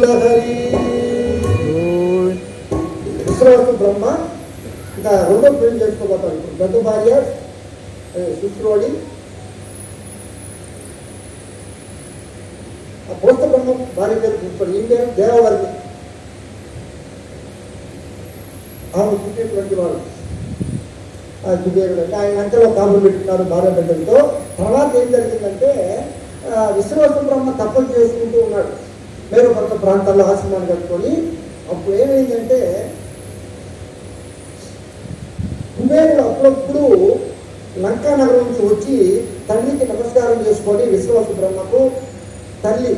హరి. విశ్రవస్తు బ్రహ్మ ఇంకా రెండో పెళ్లి చేసుకోబోతాడు. ఇప్పుడు పెద్ద భార్య శుశ్రోడి, ఆ పోస్త బ్రహ్మ భార్య పేరు చూస్తాడు. ఏం పేరు? దేవవర్ణి. ఆమె పుట్టేటువంటి వాడు ఆ కుబేరుడు. అంటే ఆయన అంతలో కాపులు పెట్టుకున్నారు భార్య బిడ్డలతో. తర్వాత ఏం జరిగిందంటే విశ్రవస్తు బ్రహ్మ తపస్సు చేసుకుంటూ ఉన్నాడు వేరే కొత్త ప్రాంతాల్లో ఆశ్రమాన్ని కట్టుకొని. అప్పుడు ఏమైందంటే కుబేరుడు అప్పుడప్పుడు లంకా నగరం నుంచి వచ్చి తండ్రికి నమస్కారం చేసుకొని విశ్రవస్తు బ్రహ్మకు తల్లి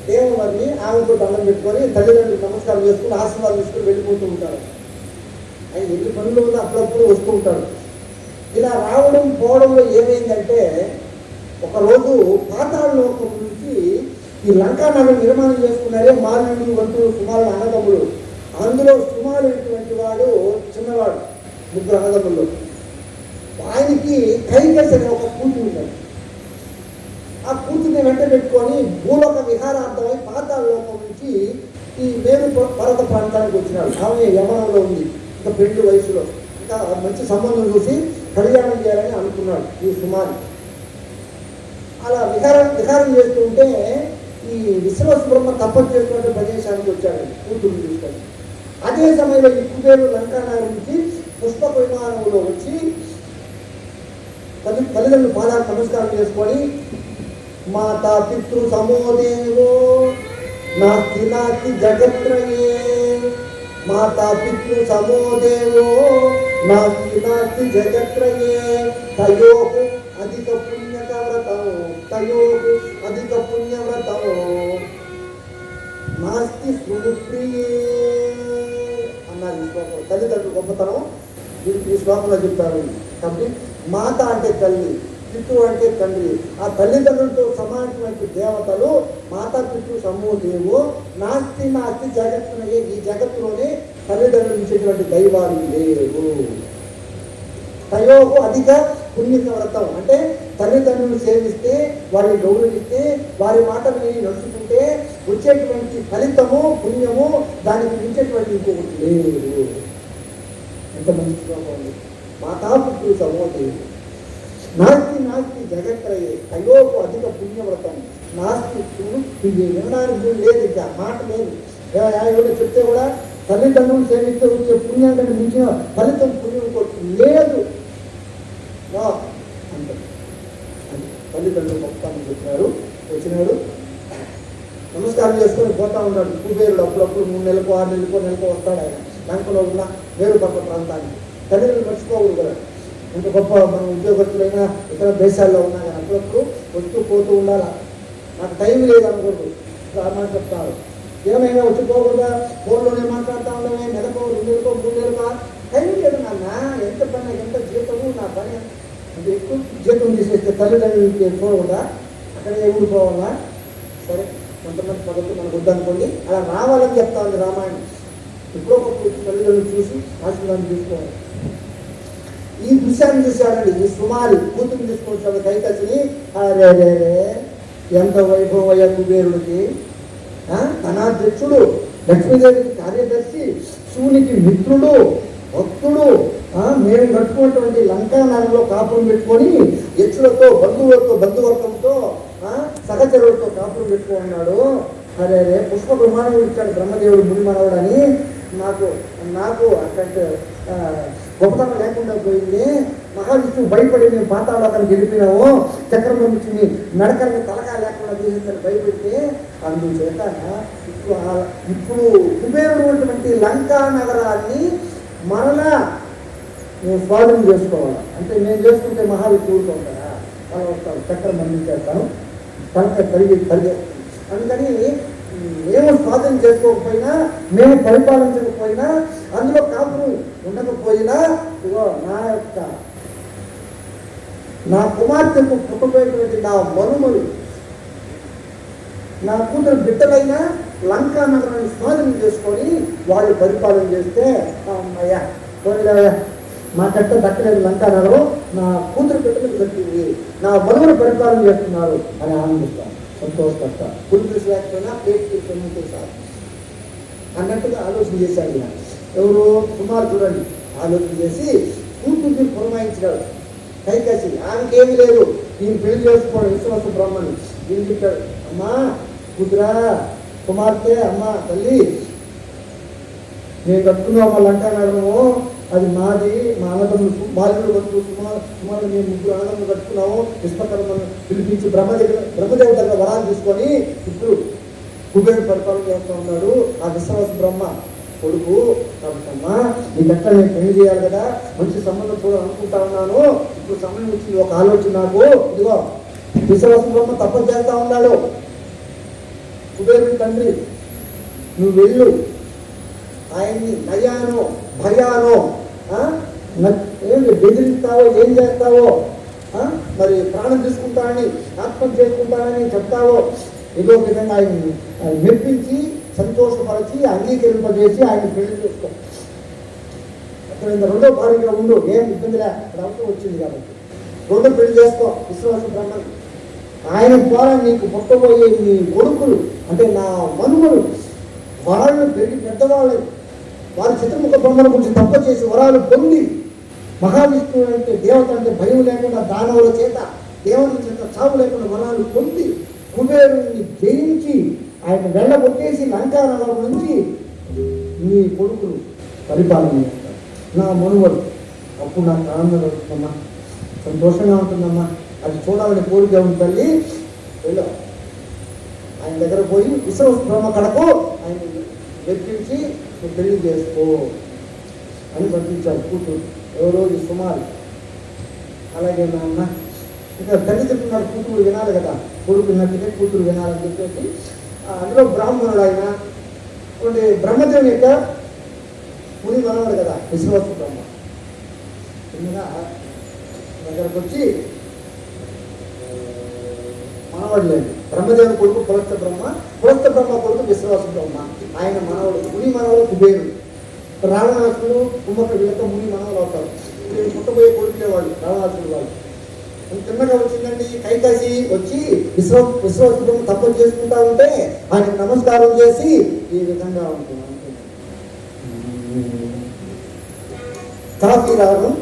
దేవవర్ని ఆమెతో దండం పెట్టుకొని తల్లిదండ్రులకు నమస్కారం చేసుకుని ఆశీర్వాదం తీసుకుని వెళ్ళిపోతూ ఉంటారు. ఆయన ఎన్ని పనులు ఉన్నా అప్పుడప్పుడు వస్తూ ఉంటాడు. ఇలా రావడం పోవడంలో ఏమైందంటే ఒకరోజు పాతాళ లోకం నుంచి ఈ లంకా నగరం నిర్మాణం చేసుకున్నారే మాల్యుడు, వంతుడు, సుమారుడు అన్నదమ్ముడు. అందులో సుమారుడైనటువంటి వాడు చిన్నవాడు, ముగ్గురు అన్నదమ్ములు. ఆయనకి కైకస్ అనే ఒక కూతురు ఉన్నాడు. ఆ కూతుర్ని వెంట పెట్టుకొని భూలోక విహారార్థమై పాతాళ లోకం నుంచి ఈ మేరు పర్వత ప్రాంతానికి వచ్చినాడు. ఆమె యమనంలో ఉంది, ఇంకా పెళ్లి వయసులో, ఇంకా మంచి సంబంధం చూసి కళ్యాణం చేయాలని అనుకున్నాడు ఈ సుమారి. అలా విహారం చేస్తుంటే ఈ విశ్రవస్తు బ్రహ్మ తపస్సు చేస్తున్న ప్రదేశానికి వచ్చాడు కూతురు తీసుకొని. అదే సమయంలో ఈ కుబేరుడు లంకానగరం నుంచి పుష్పక విమానంలో వచ్చి తల్లిదండ్రులు పాదాలు నమస్కారం చేసుకొని మాతా పితృ సమోదేవో నాస్తి నాస్తి జగత్రయే, మాతా పితృ సమోదేవో నాస్తి నాస్తి జగత్రయే, తయోః అధిక పుణ్యక వ్రతం, తయోః అధిక పుణ్యవ్రతం నాస్తి స్మృతిప్రియే అన్నారు ఈ శ్లోకం. తల్లిదండ్రులు గొప్పతనం ఈ శ్లోకంలో చెప్పారు. కాబట్టి మాత అంటే తల్లి, పితృ అంటే తండ్రి. ఆ తల్లిదండ్రులతో సమానటువంటి దేవతలు మాతా పితృ సమూహదేవు నాస్తి నాస్తి జగత్తునయే. ఈ జగత్తులోనే తల్లిదండ్రులు ఇచ్చేటువంటి దైవాలు లేవు. తయోః అధిక పుణ్యక వ్రతం అంటే తల్లిదండ్రులు సేవిస్తే, వారిని గౌరవిస్తే, వారి మాటలు నడుచుకుంటే వచ్చేటువంటి ఫలితము పుణ్యము దానికి మించేటువంటి ఇంకొకటి లేదు. ఎంత మంచి శ్లోకం ఉంది. మాతా పితృ సమూహదేవు నాస్తి నాస్తి జగత్రయే, తయోః అధిక పుణ్యవ్రతం నాస్తి స్మృతిప్రియే. వినడానికి లేదు, ఇంకా మాట లేదు. ఎవరు చెప్తే కూడా తల్లిదండ్రులు సేవిస్తే వచ్చే పుణ్యం కంటే మించిన ఫలితం పుణ్యం లేదు అంటే తల్లిదండ్రులు మొత్తాన్ని చెప్పినారు. వచ్చినాడు, నమస్కారం చేసుకొని పోతా ఉన్నాడు. కుబేరుడు అప్పుడప్పుడు 3 నెలలకు 6 నెలలకు వస్తాడు. ఆయన లంకలో ఉన్న వేరు పక్క ప్రాంతానికి తల్లిదండ్రులు మర్చిపోకూడదు కదా. ఇంత గొప్ప మన ఉద్యోగస్తులైనా ఇతర దేశాల్లో ఉన్నా కానీ అప్పుడప్పుడు వస్తూ పోతూ ఉండాలా. నాకు టైం లేదు అనకూడదు. మాట చెప్తారు, ఏమైనా వచ్చిపోకూడదా, ఫోన్లోనే మాట్లాడుతూ ఉండమే, నెలకు 2 నెలలకు 3 నెలలకు టైం లేదు నాన్న, ఎంత పని, ఎంత జీతము, నా పని అంటే ఎక్కువ జీతం తీసేస్తే తల్లిదండ్రులకి చూడకూడదా, అక్కడే ఊడిపోవాలా. సరే, కొంతమంది పద్ధతి మనకు వద్దనుకోండి, అలా రావాలని చెప్తా ఉంది రామాయణం. ఎప్పుడో ఒక తల్లిదండ్రులు చూసి ఆశీర్వాదం తీసుకోవాలి. ఈ దృశ్యాన్ని చూశాడండి ఈ సుమారి కూతురు తీసుకొచ్చాడు కైకసిని. అరే ఎంత వైభవయ్య కుబేరుడికి. ధనాధ్యక్షుడు, లక్ష్మీదేవికి కార్యదర్శి, శివునికి మిత్రుడు, భక్తుడు, మేము కట్టుకున్నటువంటి లంకా నగరంలో కాపురం పెట్టుకొని యక్షులతో, బంధువర్గంతో, సహచరులతో కాపురం పెట్టుకున్నాడు. అరే పుష్ప బ్రహ్మాండం ఇచ్చాడు బ్రహ్మదేవుడు ముని మనవుడు అని. నాకు అక్కడ గొప్పతనం లేకుండా పోయింది. మహావిష్ణువు భయపడి మేము పాతాళానికి వెళ్ళిపోయినాము, చక్రవర్తిని నడకల్ని తలకాయ లేకుండా చేసేదని భయపెడితే అందుచేత ఇప్పుడు కుబేరుడు లంకా నగరాన్ని మరలా మేము స్వాధీనం చేసుకోవాలి. అంటే నేను చేసుకుంటే మహావిష్ణువుతో ఉంటారా, వాళ్ళు వస్తాను, చక్రం అందించేస్తాను, తలకాయ కలిగే. అందుకని మేము స్వాధీనం చేసుకోకపోయినా, మేము పరిపాలించకపోయినా, అందులో కాపురం ఉండకపోయినా, నా కుమార్తెకు పుట్టబోయేటువంటి నా మనుమలు, నా కూతురు బిడ్డలైనా లంకా నగరాన్ని స్వాధీనం చేసుకొని వాళ్ళు పరిపాలన చేస్తే అమ్మయ్యా పోయినా మాకెట్ట దక్కలేదు లంకా నగరం, నా కూతురు పెట్టలకు దక్కింది, నా మనుగురు పరిపాలన చేస్తున్నారు అని ఆనందిస్తాను, సంతోషపడతా. పురుగు లేకపోయినా ప్లేట్ తీసుకొని సార్ అన్నట్టుగా ఆలోచన చేశాడు ఈయన. ఎవరు కుమార్ చూడండి ఆలోచన చేసి కూతుర్ని పురమాయించాడు. కైకాసి ఆమెకేమీ లేదు, ఈయన పెళ్లి చేసుకోవడం విశ్వాస బ్రహ్మని. ఈయన చెప్పాడు, అమ్మా కూతురా కుమార్తె, అమ్మా తల్లి నేను కట్టుకున్నావు మా లంకా నగరము, అది మాది, మా అన్నదమ్ములు బాలుడు వద్దు కుమారుడు మేము ముగ్గురు అన్నదమ్ములు కట్టుకున్నాము. విశ్వకర్మను పిలిపించి బ్రహ్మదేవుడి దగ్గర వరాలు తీసుకొని ఇప్పుడు కుబేరుడు పరిపాలన చేస్తూ ఉన్నాడు. ఆ విశ్వాస బ్రహ్మ కొడుకు కాబట్టమ్మా నీకెట్లా నేను పెళ్లి చేయాలి కదా, మంచి సంబంధం కూడా అనుకుంటా ఉన్నాను. ఇప్పుడు సమయం వచ్చింది, ఒక ఆలోచన నాకు. ఇదిగో విశ్వాస బ్రహ్మ తపస్సు చేస్తా ఉన్నాడు. కుబేరుడి తండ్రి నువ్వు వెళ్ళు, ఆయన్ని నయానో భయానో ఏంటి బెదిరిస్తావో ఏం చేస్తావో, మరి ప్రాణం తీసుకుంటానని ఆత్మహత్య చేసుకుంటానని చెప్తావో, ఏదో విధంగా ఆయన్ని మెప్పించి సంతోషపరిచి అంగీకరింపజేసి ఆయన పెళ్లి చేసుకో. అక్కడ రెండో భార్యగా ఉండు, ఏం ఇబ్బంది లే, అక్కడ అవసరం వచ్చింది కాబట్టి రెండో పెళ్లి చేసుకో విశ్వాస బ్రహ్మను. ఆయన ద్వారా నీకు పుట్టబోయే నీ కొడుకులు అంటే నా మనుమలు వాళ్ళు పెరిగి పెద్దవాళ్ళు, వారి చిత్రముఖ బొమ్మల గురించి తప్ప చేసి వరాలు పొంది మహావిష్ణువు అంటే దేవత అంటే భయం లేకుండా దానవుల చేత దేవతల చేత చావు లేకుండా వరాలు పొంది కుబేరుని జయించి ఆయన వెళ్ళగొట్టేసి లంకా నగరం నుంచి నీ కొడుకులు పరిపాలన చేస్తారు, నా మనువలు. అప్పుడు నాకు ఆనందం అవుతుందమ్మా, సంతోషంగా ఉంటుందమ్మా, అది చూడాలని కోరిక ఉంది తల్లి. వెళ్ళాం ఆయన దగ్గర పోయి విశ్వాస బ్రహ్మ కడకు ఆయన వెప్పించి నువ్వు పెళ్లి చేసుకో అని పంపించాడు కూతురు. ఎవరో ఈ సుమారు. అలాగే నాన్న ఇంకా తల్లి చెప్తున్నారు కూతురు వినాలి కదా, కొడుకు విన్నట్టుగా కూతురు వినాలని చెప్పేసి అందులో బ్రాహ్మణుడు ఆయన బ్రహ్మదేవుని యొక్క ముని మనవాడు కదా విశ్వాస బ్రహ్మ. చిన్నగా దగ్గరకు వచ్చి మనవాడు లేదు, బ్రహ్మదేవుని కొడుకు పులస్త బ్రహ్మ కొడుకు విశ్వాస బ్రహ్మ. ఆయన మనవడు ముని మనవడు కుబేరుడు. రావణాసుడు కుమ్మక వీళ్ళతో ముని మనవలు అవుతారు. వీళ్ళు పుట్టబోయే కొడుకులే వాళ్ళు రావణాసుడు వాళ్ళు. చిన్నగా వచ్చిందండి కైకాసి వచ్చి విశ్వాస బ్రహ్మ తపస్సు చేసుకుంటా ఉంటే ఆయనకు నమస్కారం చేసి ఈ విధంగా ఉంటుంది. కాఫీ రావడం